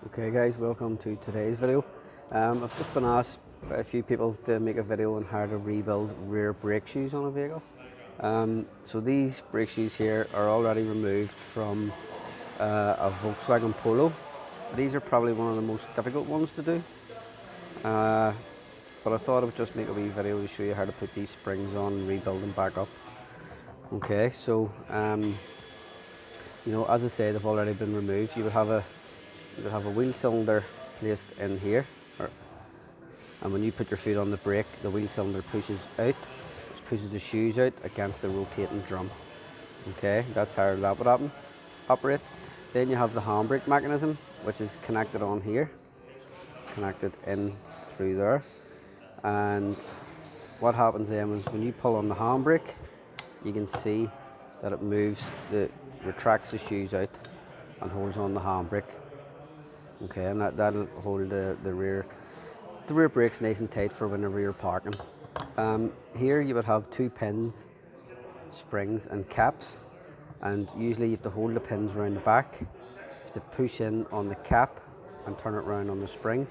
Okay guys, welcome to today's video. I've just been asked by a few people to make a video on how to rebuild rear brake shoes on a vehicle. So these brake shoes here are already removed from a Volkswagen Polo. These are probably one of the most difficult ones to do, but I thought I would just make a wee video to show you how to put these springs on and rebuild them back up. Okay, so as I said, they've already been removed. You would have a wheel cylinder placed in here, and when you put your foot on the brake, the wheel cylinder pushes out, which pushes the shoes out against the rotating drum. Okay, that's how that would operate. Then you have the handbrake mechanism, which is connected on here, connected in through there. And what happens then is when you pull on the handbrake, you can see that it retracts the shoes out and holds on the handbrake. Okay, and that'll hold the rear brakes nice and tight for whenever you're parking. Here you would have two pins, springs and caps, and usually you have to hold the pins around the back. You have to push in on the cap and turn it around on the spring,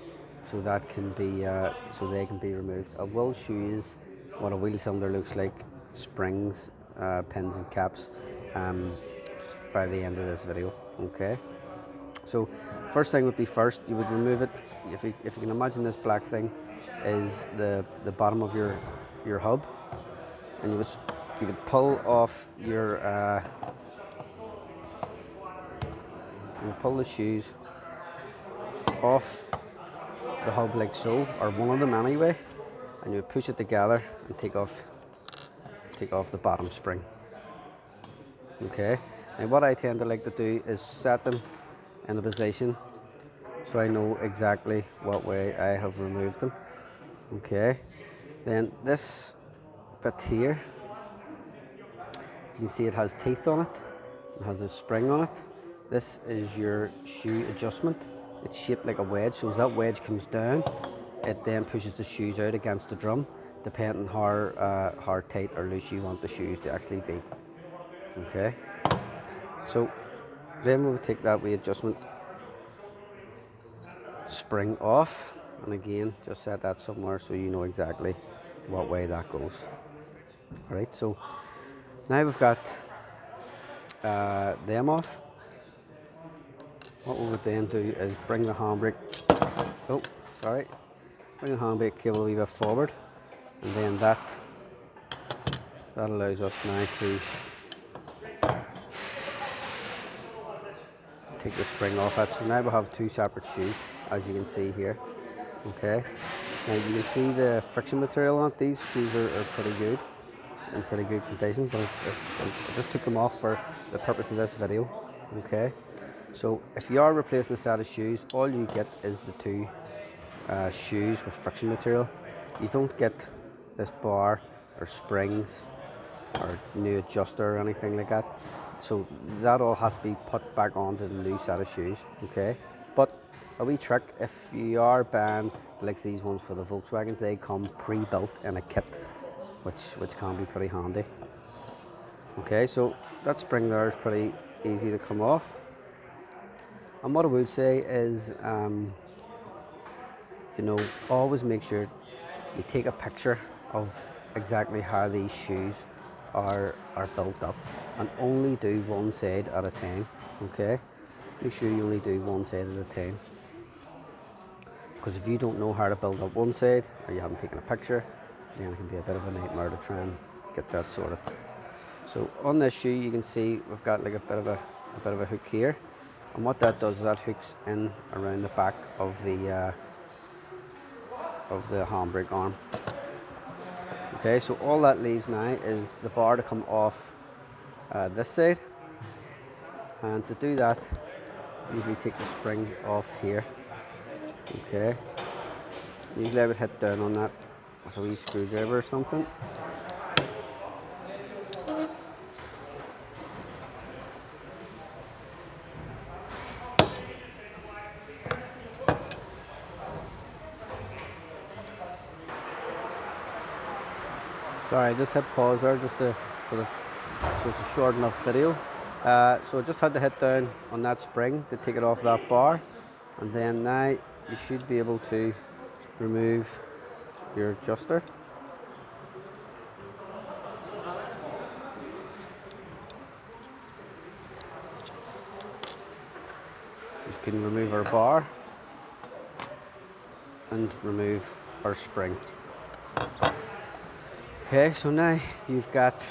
so that can be so they can be removed. I will show you what a wheel cylinder looks like, springs, pins and caps, by the end of this video. Okay. So first thing would be you would remove it. If you can imagine, this black thing is the bottom of your hub, and you would pull off you would pull the shoes off the hub like so, or one of them anyway, and you would push it together and take off the bottom spring. Okay, and what I tend to like to do is set them in a position so I know exactly what way I have removed them. Okay, then this bit here, you can see it has teeth on it, it has a spring on it. This is your shoe adjustment. It's shaped like a wedge, so as that wedge comes down, it then pushes the shoes out against the drum, depending how tight or loose you want the shoes to actually be. Okay, so then we'll take that wee adjustment spring off, and again just set that somewhere so you know exactly what way that goes. Alright, so now we've got them off. What we would then do is bring the handbrake cable a wee bit forward, and then that allows us now to take the spring off it. So now we have two separate shoes, as you can see here. Okay, now you can see the friction material on it. These shoes are pretty good, in pretty good condition, but I just took them off for the purpose of this video. Okay, so if you are replacing a set of shoes, all you get is the two shoes with friction material. You don't get this bar or springs or new adjuster or anything like that. So that all has to be put back onto the new set of shoes. Okay, but a wee trick, if you are buying like these ones for the Volkswagens, they come pre-built in a kit, which can be pretty handy. Okay, so that spring there is pretty easy to come off. And what I would say is, always make sure you take a picture of exactly how these shoes are built up, and only do one side at a time. Okay, make sure you only do one side at a time, because if you don't know how to build up one side, or you haven't taken a picture, then it can be a bit of a nightmare to try and get that sorted. So on this shoe, you can see we've got like a bit of a hook here, and what that does is that hooks in around the back of the handbrake arm. Okay, so all that leaves now is the bar to come off this side, and to do that, usually take the spring off here. Okay, usually I would hit down on that with a wee screwdriver or something. Sorry, I just hit pause there so it's a short enough video. So I just had to hit down on that spring to take it off that bar, And then now you should be able to remove your adjuster. You can remove our bar and remove our spring. Okay, so now you've got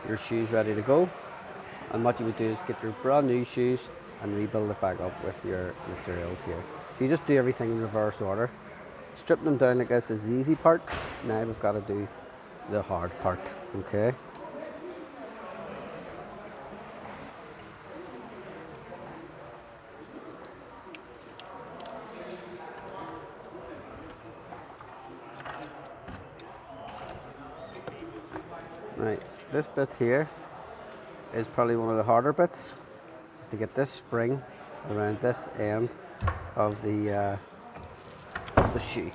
your shoes ready to go, and what you would do is get your brand new shoes and rebuild it back up with your materials here. So you just do everything in reverse order. Strip them down like this is the easy part. Now we've got to do the hard part, okay? Right, this bit here is probably one of the harder bits, is to get this spring around this end of the shoe,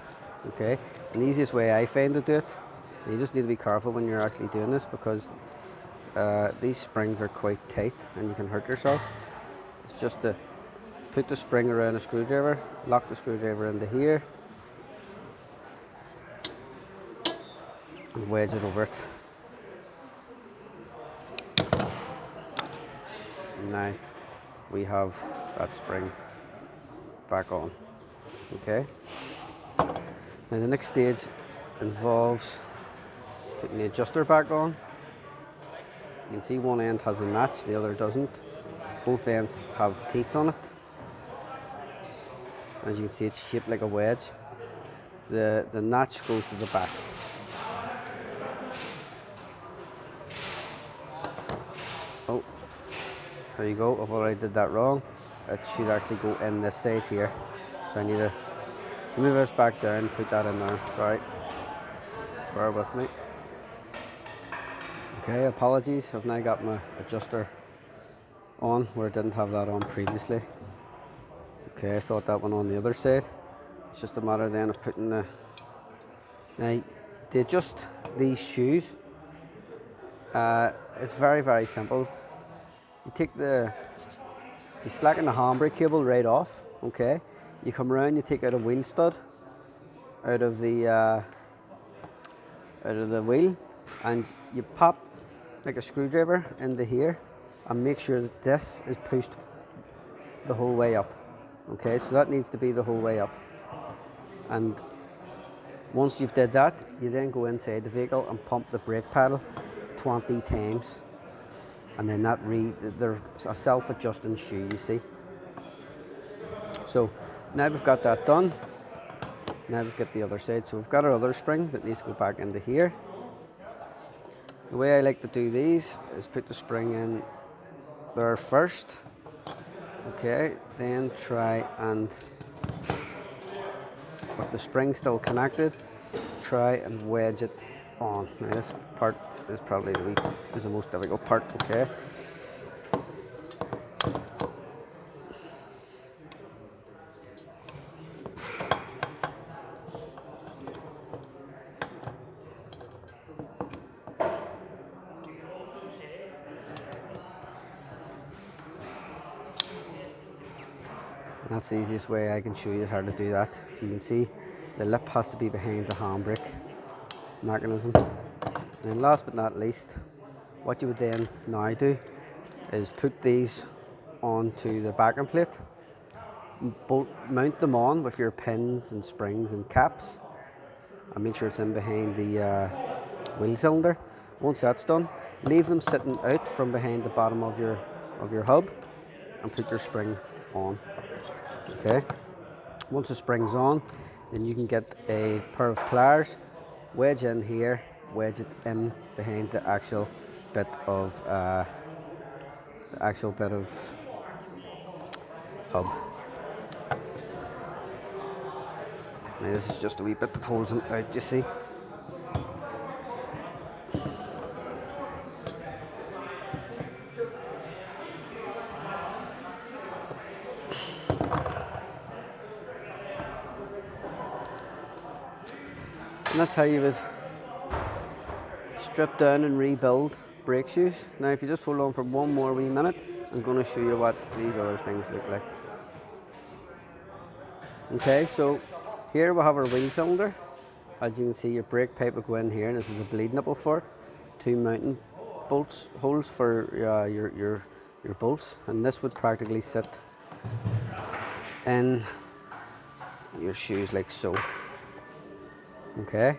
okay? And the easiest way I find to do it, and you just need to be careful when you're actually doing this, because these springs are quite tight and you can hurt yourself. It's just to put the spring around a screwdriver, lock the screwdriver into here, and wedge it over it. And now we have that spring back on, okay? Now the next stage involves putting the adjuster back on. You can see one end has a notch, the other doesn't. Both ends have teeth on it. As you can see, it's shaped like a wedge. The notch goes to the back. Oh, there you go. I've already did that wrong. It should actually go in this side here. So I need to move this back down, put that in there. Sorry. Bear with me. Okay, apologies. I've now got my adjuster on where I didn't have that on previously. Okay, I thought that one on the other side. It's just a matter then of putting the... Now, to adjust these shoes, it's very, very simple. You slacken the handbrake cable right off, okay? You come around, you take out a wheel stud out of the wheel, and you pop like a screwdriver into here and make sure that this is pushed the whole way up. Okay, so that needs to be the whole way up. And once you've did that, you then go inside the vehicle and pump the brake pedal 20 times. And then there's a self-adjusting shoe, you see. So now we've got that done. Now we've got the other side. So we've got our other spring that needs to go back into here. The way I like to do these is put the spring in there first. Okay, then try and, with the spring still connected, try and wedge it on. Now this part is probably the most difficult part, okay? And that's the easiest way I can show you how to do that. You can see the lip has to be behind the handbrake mechanism. And last but not least, what you would then now do is put these onto the backing plate, mount them on with your pins and springs and caps, and make sure it's in behind the wheel cylinder. Once that's done, leave them sitting out from behind the bottom of your hub and put your spring on. Okay, once the spring's on, then you can get a pair of pliers, wedge in here, wedge it in behind the actual bit of hub. Now this is just a wee bit that holds them out, you see. And that's how you would strip down and rebuild brake shoes. Now if you just hold on for one more wee minute, I'm going to show you what these other things look like. Okay, so here we have our wheel cylinder. As you can see, your brake pipe will go in here, and this is a bleed nipple for it. 2 mounting bolts holes for your bolts, and this would practically sit in your shoes like so. Okay.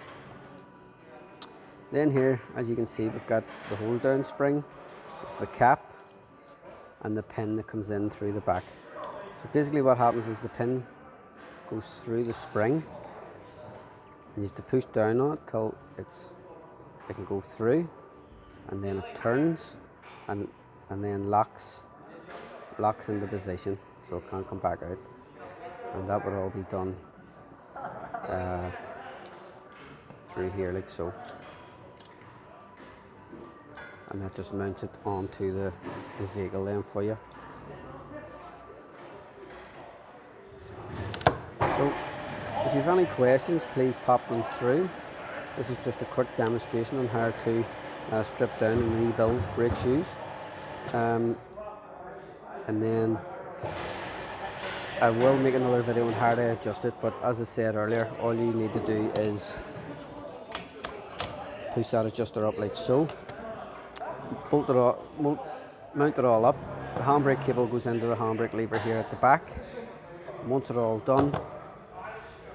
Then here, as you can see, we've got the hold down spring with the cap and the pin that comes in through the back. So basically what happens is the pin goes through the spring, and you have to push down on it till it can go through, and then it turns and then locks into position, so it can't come back out. And that would all be done through here like so. And that just mounts it onto the vehicle then for you. So if you have any questions, please pop them through. This is just a quick demonstration on how to strip down and rebuild brake shoes. And then I will make another video on how to adjust it, but as I said earlier, all you need to do is push that adjuster up like so, bolt it all, mount it all up. The handbrake cable goes into the handbrake lever here at the back. Once it's all done,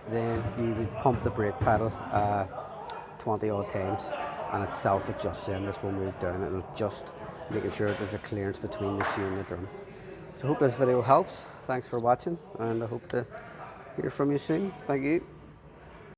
then you would pump the brake pedal 20 odd times, and it self-adjusts, and this will move down and adjust, making sure there's a clearance between the shoe and the drum. So I hope this video helps. Thanks for watching, and I hope to hear from you soon. Thank you.